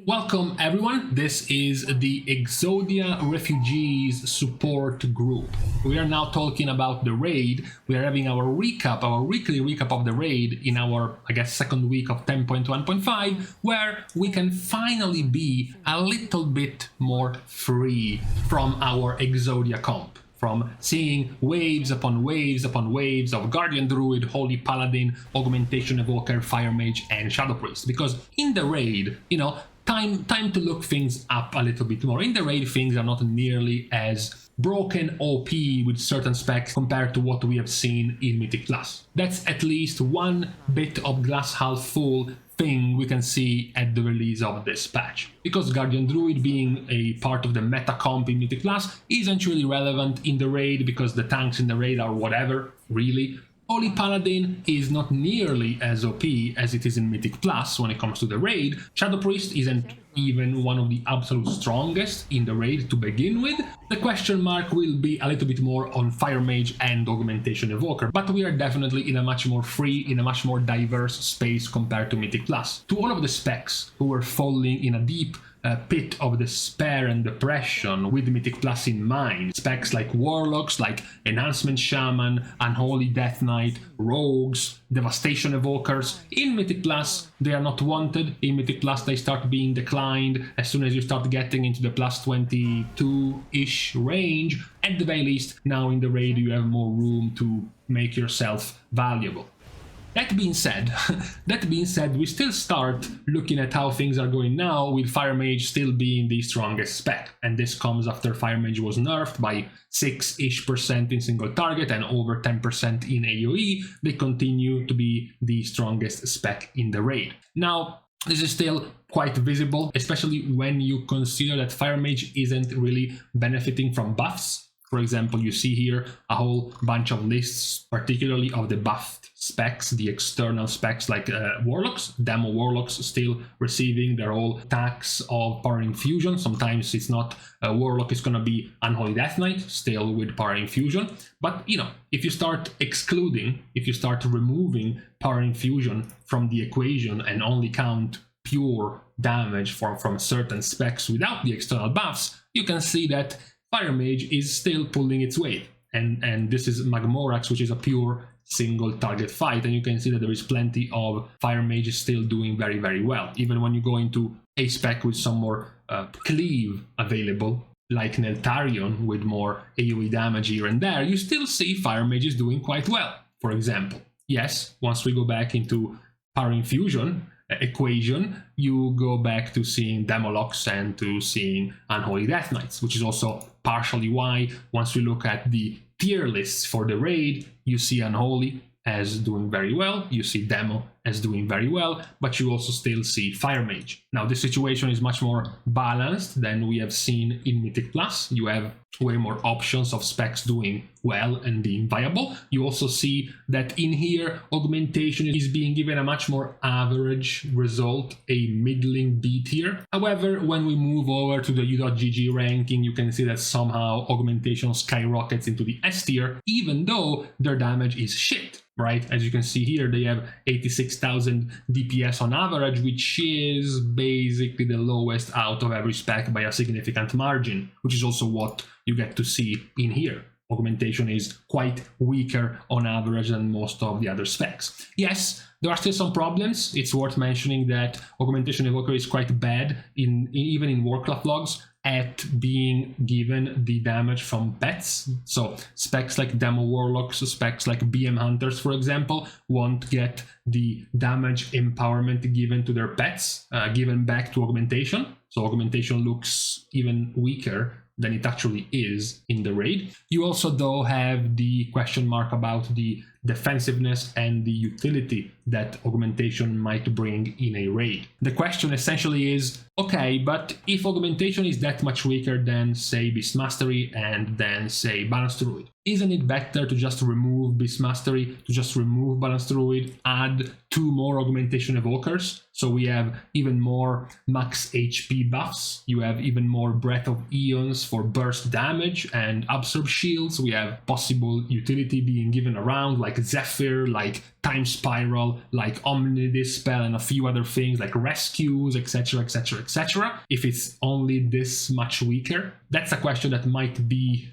Welcome everyone, this is the Exodia Refugees support group. We are now talking about the raid. We are having our recap, our weekly recap of the raid in our, second week of 10.1.5, where we can finally be a little bit more free from our Exodia comp. From seeing waves upon waves upon waves of Guardian Druid, Holy Paladin, Augmentation Evoker, Fire Mage, and Shadow Priest. Because in the raid, time to look things up a little bit more. In the raid, things are not nearly as broken OP with certain specs compared to what we have seen in Mythic Plus. That's at least one bit of glass half full thing we can see at the release of this patch. Because Guardian Druid, being a part of the meta comp in Mythic Plus, isn't really relevant in the raid because the tanks in the raid are whatever, really. Holy Paladin is not nearly as OP as it is in Mythic Plus when it comes to the raid. Shadow Priest isn't even one of the absolute strongest in the raid to begin with. The question mark will be a little bit more on Fire Mage and Augmentation Evoker, but we are definitely in a much more free, in a much more diverse space compared to Mythic Plus. To all of the specs who were falling in a deep pit of despair and depression with Mythic Plus in mind, specs like Warlocks, like Enhancement Shaman, Unholy Death Knight, Rogues, Devastation Evokers, in Mythic Plus they are not wanted. In Mythic Plus they start being declined as soon as you start getting into the plus 22-ish range. At the very least, now in the raid you have more room to make yourself valuable. That being said, we still start looking at how things are going now, with Fire Mage still being the strongest spec. And this comes after Fire Mage was nerfed by 6-ish% in single target and over 10% in AoE. They continue to be the strongest spec in the raid. Now, this is still quite visible, especially when you consider that Fire Mage isn't really benefiting from buffs. For example, you see here a whole bunch of lists, particularly of the buffed specs, the external specs like Warlocks, Demo Warlocks still receiving their whole tax of Power Infusion. Sometimes it's not a Warlock, it's going to be Unholy Death Knight, still with Power Infusion. But, if you start excluding, if you start removing Power Infusion from the equation and only count pure damage from certain specs without the external buffs, you can see that Fire Mage is still pulling its weight, and this is Magmorax, which is a pure single target fight, and you can see that there is plenty of Fire Mages still doing very, very well. Even when you go into a spec with some more cleave available, like Neltarion with more AoE damage here and there, you still see Fire Mages doing quite well, for example. Yes, once we go back into Power Infusion equation, you go back to seeing Demolocks and to seeing Unholy Death Knights, which is also partially why, once we look at the tier lists for the raid, you see Unholy as doing very well, you see Demo as doing very well, but you also still see Fire Mage. Now, this situation is much more balanced than we have seen in Mythic Plus. You have way more options of specs doing well and being viable. You also see that in here, Augmentation is being given a much more average result, a middling B tier. However, when we move over to the U.GG ranking, you can see that somehow Augmentation skyrockets into the S tier, even though their damage is shit. Right, as you can see here, they have 86,000 DPS on average, which is basically the lowest out of every spec by a significant margin, which is also what you get to see in here. Augmentation is quite weaker on average than most of the other specs. Yes, there are still some problems. It's worth mentioning that Augmentation Evoker is quite bad, even in Warcraft logs, at being given the damage from pets. So specs like Demo Warlocks, specs like BM Hunters, for example, won't get the damage empowerment given to their pets, given back to Augmentation. So Augmentation looks even weaker than it actually is in the raid. You also, though, have the question mark about the defensiveness and the utility that Augmentation might bring in a raid. The question essentially is, okay, but if Augmentation is that much weaker than, say, Beast Mastery and then, say, Balanced Druid, isn't it better to just remove Beast Mastery, to just remove Balanced Druid, add 2 more Augmentation Evokers, so we have even more max HP buffs, you have even more Breath of Eons for burst damage and Absorb Shields, we have possible utility being given around like Zephyr, like Time Spiral, like Omni Dispel, and a few other things like Rescues, etc, etc, etc. If it's only this much weaker, that's a question that might be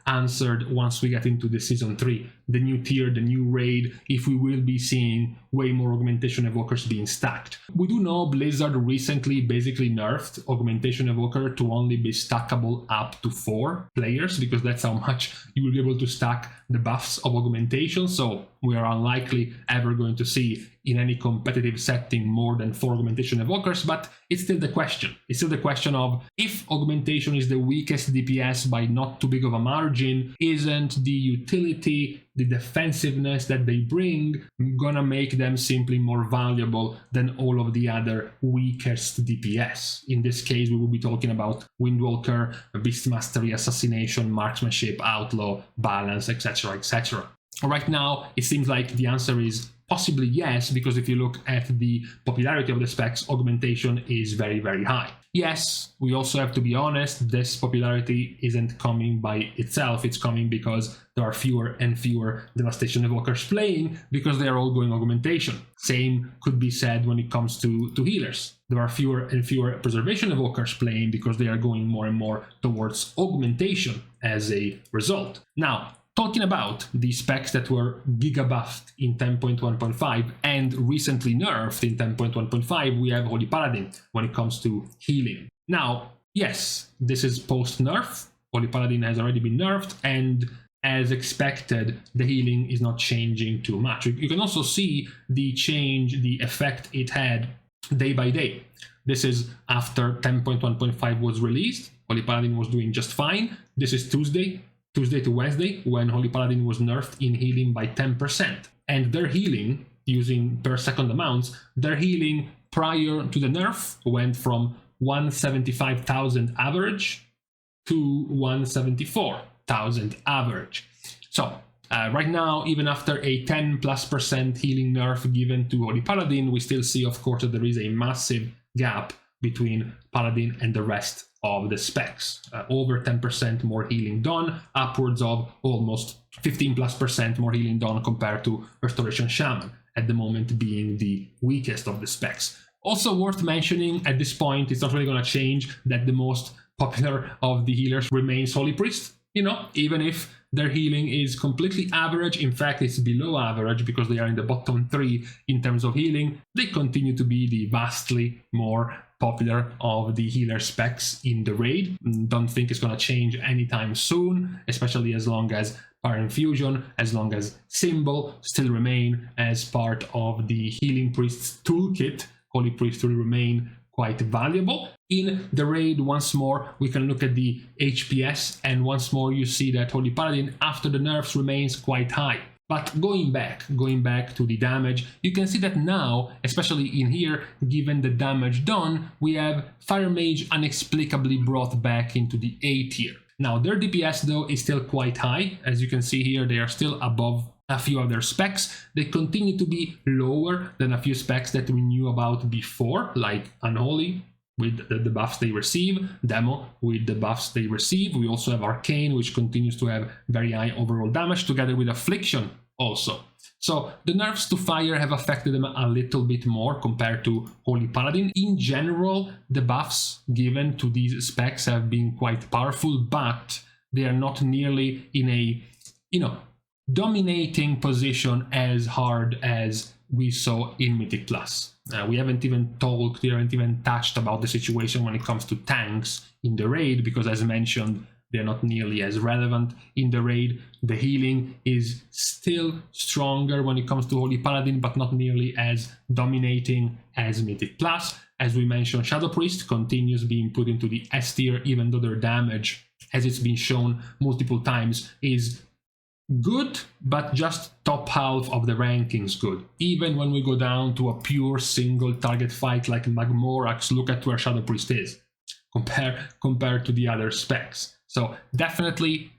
answered once we get into the Season 3, the new tier, the new raid, if we will be seeing way more Augmentation Evokers being stacked. We do know Blizzard recently basically nerfed Augmentation Evoker to only be stackable up to 4 players, because that's how much you will be able to stack the buffs of Augmentation, so we are unlikely ever going to see in any competitive setting more than 4 Augmentation Evokers, but it's still the question. It's still the question of, if Augmentation is the weakest DPS by not too big of a margin, isn't the utility, the defensiveness that they bring gonna make them simply more valuable than all of the other weakest DPS? In this case, we will be talking about Windwalker, Beast Mastery, Assassination, Marksmanship, Outlaw, Balance, etc, etc. Right now, it seems like the answer is possibly yes, because if you look at the popularity of the specs, Augmentation is very, very high. Yes, we also have to be honest, this popularity isn't coming by itself, it's coming because there are fewer and fewer Devastation Evokers playing, because they are all going Augmentation. Same could be said when it comes to healers. There are fewer and fewer Preservation Evokers playing because they are going more and more towards Augmentation as a result. Now, talking about the specs that were giga-buffed in 10.1.5 and recently nerfed in 10.1.5, we have Holy Paladin when it comes to healing. Now, yes, this is post-nerf. Holy Paladin has already been nerfed, and as expected, the healing is not changing too much. You can also see the change, the effect it had day by day. This is after 10.1.5 was released. Holy Paladin was doing just fine. This is Tuesday to Wednesday, when Holy Paladin was nerfed in healing by 10%. And their healing, using per second amounts, their healing prior to the nerf went from 175,000 average to 174,000 average. So, right now, even after a 10+% healing nerf given to Holy Paladin, we still see, of course, that there is a massive gap between Paladin and the rest of the specs. Over 10% more healing done, upwards of almost 15+% more healing done compared to Restoration Shaman, at the moment being the weakest of the specs. Also worth mentioning, at this point, it's not really going to change that the most popular of the healers remains Holy Priest. You know, even if their healing is completely average, in fact it's below average because they are in the bottom 3 in terms of healing, they continue to be the vastly more popular of the healer specs in the raid. Don't think it's going to change anytime soon, especially as long as Power Infusion, as long as Symbol still remain as part of the Healing Priest's toolkit. Holy Priest will remain quite valuable. In the raid, once more, we can look at the HPS, and once more you see that Holy Paladin, after the nerfs, remains quite high. But going back to the damage, you can see that now, especially in here, given the damage done, we have Fire Mage inexplicably brought back into the A tier. Now, their DPS, though, is still quite high. As you can see here, they are still above a few other specs. They continue to be lower than a few specs that we knew about before, like Unholy, with the buffs they receive, Demo with the buffs they receive. We also have Arcane, which continues to have very high overall damage, together with Affliction also. So the nerfs to fire have affected them a little bit more compared to Holy Paladin. In general, the buffs given to these specs have been quite powerful, but they are not nearly in a, dominating position as hard as we saw in Mythic Plus. We haven't even touched about the situation when it comes to tanks in the raid, because as mentioned, they're not nearly as relevant in the raid. The healing is still stronger when it comes to Holy Paladin, but not nearly as dominating as Mythic Plus. As we mentioned, Shadow Priest continues being put into the S tier, even though their damage, as it's been shown multiple times, is good, but just top half of the rankings good. Even when we go down to a pure single target fight like Magmorax, look at where Shadow Priest is compared to the other specs. So definitely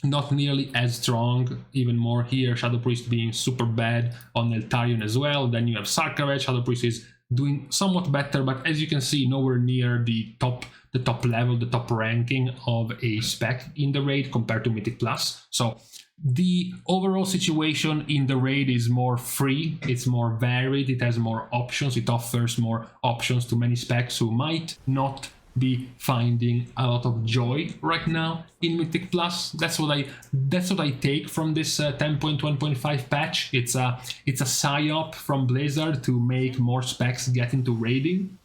not nearly as strong, even more here. Shadow Priest being super bad on Eltarion as well. Then you have Sarkaret. Shadow Priest is doing somewhat better, but as you can see, nowhere near the top level, the top ranking of a spec in the raid compared to Mythic Plus. So the overall situation in the raid is more free, it's more varied, it has more options, it offers more options to many specs who might not be finding a lot of joy right now in Mythic Plus. That's what I take from this 10.1.5 patch. It's a Psy-op from Blizzard to make more specs get into raiding.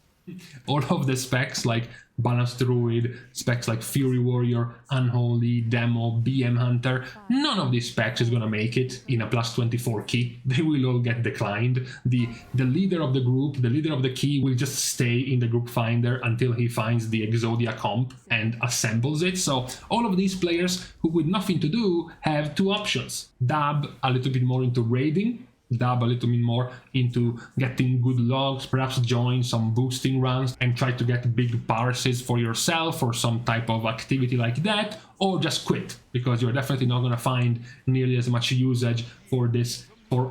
All of the specs like Balanced Druid, specs like Fury Warrior, Unholy, Demo, BM Hunter, none of these specs is gonna make it in a plus 24 key. They will all get declined. The leader of the group, the leader of the key will just stay in the group finder until he finds the Exodia comp and assembles it. So all of these players who with nothing to do have two options. Dab a little bit more into raiding, dab a little bit more into getting good logs, perhaps join some boosting runs and try to get big parses for yourself or some type of activity like that, or just quit, because you're definitely not going to find nearly as much usage for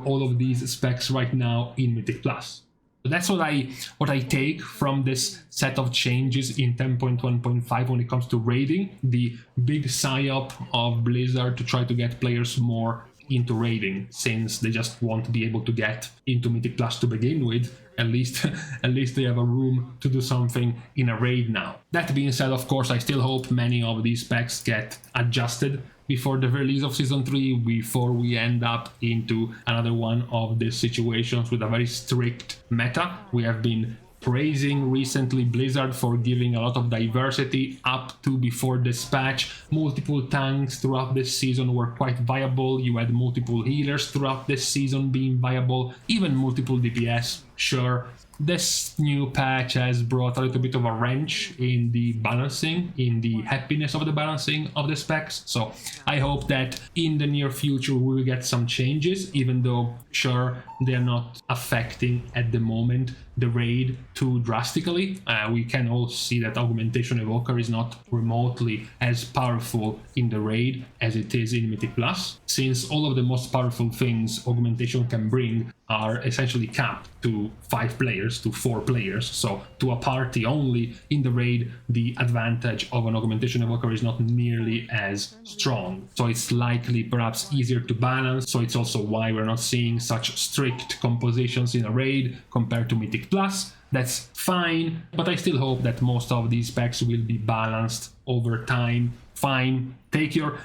all of these specs right now in Mythic Plus. So that's what I take from this set of changes in 10.1.5 when it comes to raiding, the big Psy-op of Blizzard to try to get players more into raiding, since they just won't be able to get into Mythic Plus to begin with. At least they have a room to do something in a raid now. That being said, of course, I still hope many of these specs get adjusted before the release of Season 3, before we end up into another one of these situations with a very strict meta. We have been praising recently Blizzard for giving a lot of diversity up to before this patch. Multiple tanks throughout this season were quite viable. You had multiple healers throughout this season being viable, even multiple DPS, sure. This new patch has brought a little bit of a wrench in the balancing, in the happiness of the balancing of the specs. So I hope that in the near future we will get some changes, even though sure they're not affecting at the moment the raid too drastically. We can all see that Augmentation Evoker is not remotely as powerful in the raid as it is in Mythic Plus, since all of the most powerful things Augmentation can bring are essentially capped to 5 players, to 4 players. So to a party only in the raid, the advantage of an Augmentation Evoker is not nearly as strong. So it's likely perhaps easier to balance. So it's also why we're not seeing such strict compositions in a raid compared to Mythic Plus. That's fine, but I still hope that most of these packs will be balanced over time. Fine, take your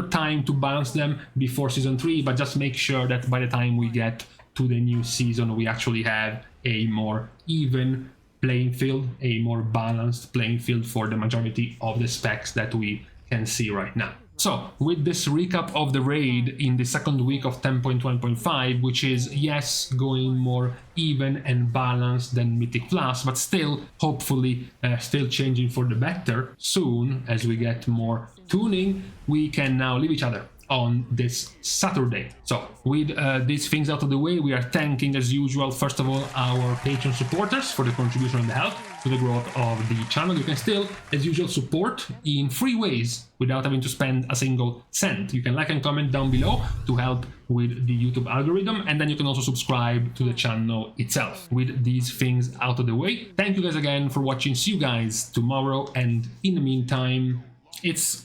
time to balance them before Season 3, but just make sure that by the time we get to the new season we actually have a more even playing field, a more balanced playing field for the majority of the specs that we can see right now. So, with this recap of the raid in the second week of 10.1.5, which is, yes, going more even and balanced than Mythic Plus, but still, hopefully, still changing for the better soon as we get more tuning, we can now leave each other on this Saturday. So with these things out of the way, we are thanking as usual, first of all, our Patreon supporters for the contribution and the help to the growth of the channel. You can still, as usual, support in 3 ways without having to spend a single cent. You can like and comment down below to help with the YouTube algorithm, and then you can also subscribe to the channel itself. With these things out of the way, thank you guys again for watching. See you guys tomorrow, and in the meantime, it's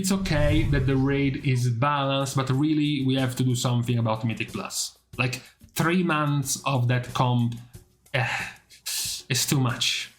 okay that the raid is balanced, but really we have to do something about Mythic Plus. Like 3 months of that comp is too much.